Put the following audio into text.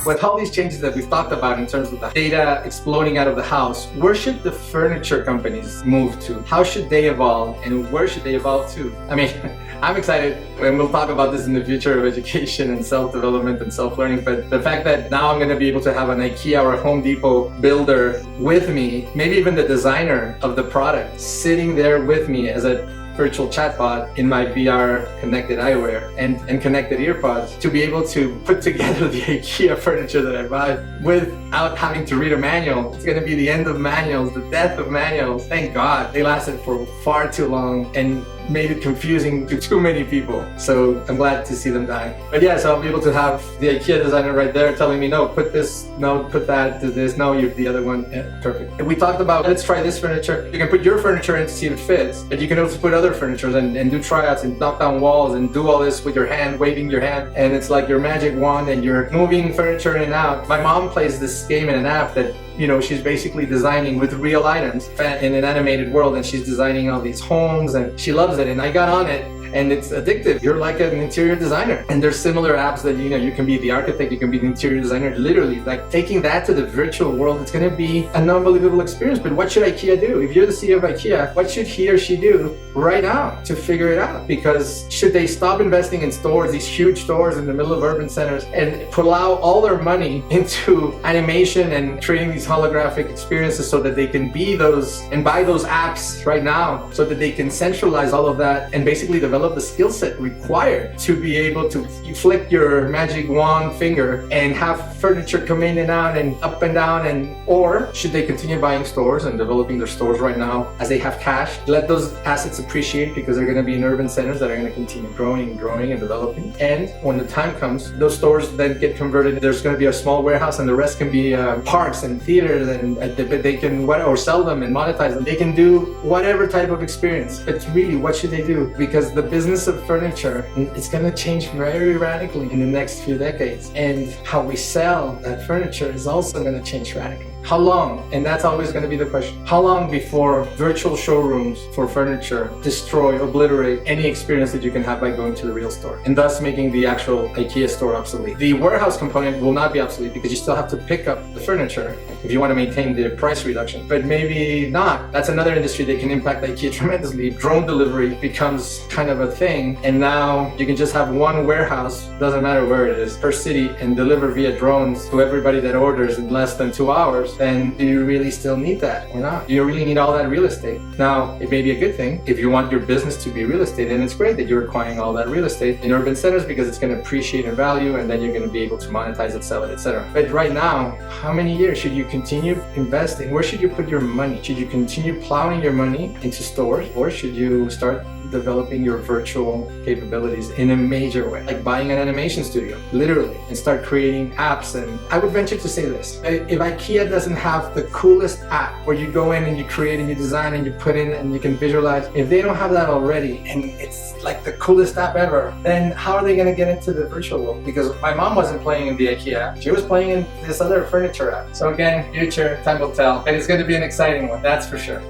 with all these changes that we've talked about in terms of the data exploding out of the house, where should the furniture companies move to? How should they evolve, and where should they evolve to? I mean, I'm excited, and we'll talk about this in the future of education and self-development and self-learning, but the fact that now I'm going to be able to have an IKEA or a Home Depot builder with me, maybe even the designer of the product, sitting there with me as a virtual chatbot in my VR connected eyewear and connected earpods to be able to put together the IKEA furniture that I buy without having to read a manual. It's going to be the end of manuals, the death of manuals. Thank God they lasted for far too long and made it confusing to too many people. So I'm glad to see them die. But yeah, so I'll be able to have the IKEA designer right there telling me, no, put this, no, put that, do this, no, you're the other one. Yeah, perfect. And we talked about, let's try this furniture. You can put your furniture in to see if it fits, but you can also put other furniture and do tryouts and knock down walls and do all this with your hand, waving your hand. And it's like your magic wand and you're moving furniture in and out. My mom plays this game in an app that, you know, she's basically designing with real items in an animated world, and she's designing all these homes and she loves it. And I got on it and it's addictive. You're like an interior designer, and there's similar apps that, you know, you can be the architect, you can be the interior designer. Literally, like taking that to the virtual world, it's going to be an unbelievable experience. But what should IKEA do? If you're the CEO of IKEA, what should he or she do right now to figure it out? Because should they stop investing in stores, these huge stores in the middle of urban centers, and allow all their money into animation and creating these holographic experiences so that they can be those and buy those apps right now so that they can centralize all of that and basically develop the skill set required to be able to flick your magic wand finger and have furniture come in and out and up and down? And or should they continue buying stores and developing their stores right now as they have cash, let those assets appreciate because they're going to be in urban centers that are going to continue growing and developing, and when the time comes, those stores then get converted. There's going to be a small warehouse and the rest can be parks and theaters, and they can or sell them and monetize them. They can do whatever type of experience. But really, what should they do? Because the business of furniture, it's going to change very radically in the next few decades, and how we sell that furniture is also going to change radically. How long? And that's always going to be the question. How long before virtual showrooms for furniture destroy, obliterate any experience that you can have by going to the real store, and thus making the actual IKEA store obsolete? The warehouse component will not be obsolete because you still have to pick up the furniture if you want to maintain the price reduction, but maybe not. That's another industry that can impact IKEA tremendously. Drone delivery becomes kind of a thing, and now you can just have one warehouse, doesn't matter where it is, per city, and deliver via drones to everybody that orders in less than 2 hours. Then do you really still need that or not? Do you really need all that real estate? Now, it may be a good thing if you want your business to be real estate, and it's great that you're acquiring all that real estate in urban centers because it's going to appreciate in value, and then you're going to be able to monetize it, sell it, etc. But right now, how many years should you continue investing? Where should you put your money? Should you continue plowing your money into stores, or should you start developing your virtual capabilities in a major way, like buying an animation studio, literally, and start creating apps? And I would venture to say this: if IKEA doesn't have the coolest app where you go in and you create and you design and you put in and you can visualize, if they don't have that already and it's like the coolest app ever, then how are they going to get into the virtual world? Because my mom wasn't playing in the IKEA app, she was playing in this other furniture app. So again, future, time will tell, and it's going to be an exciting one, that's for sure.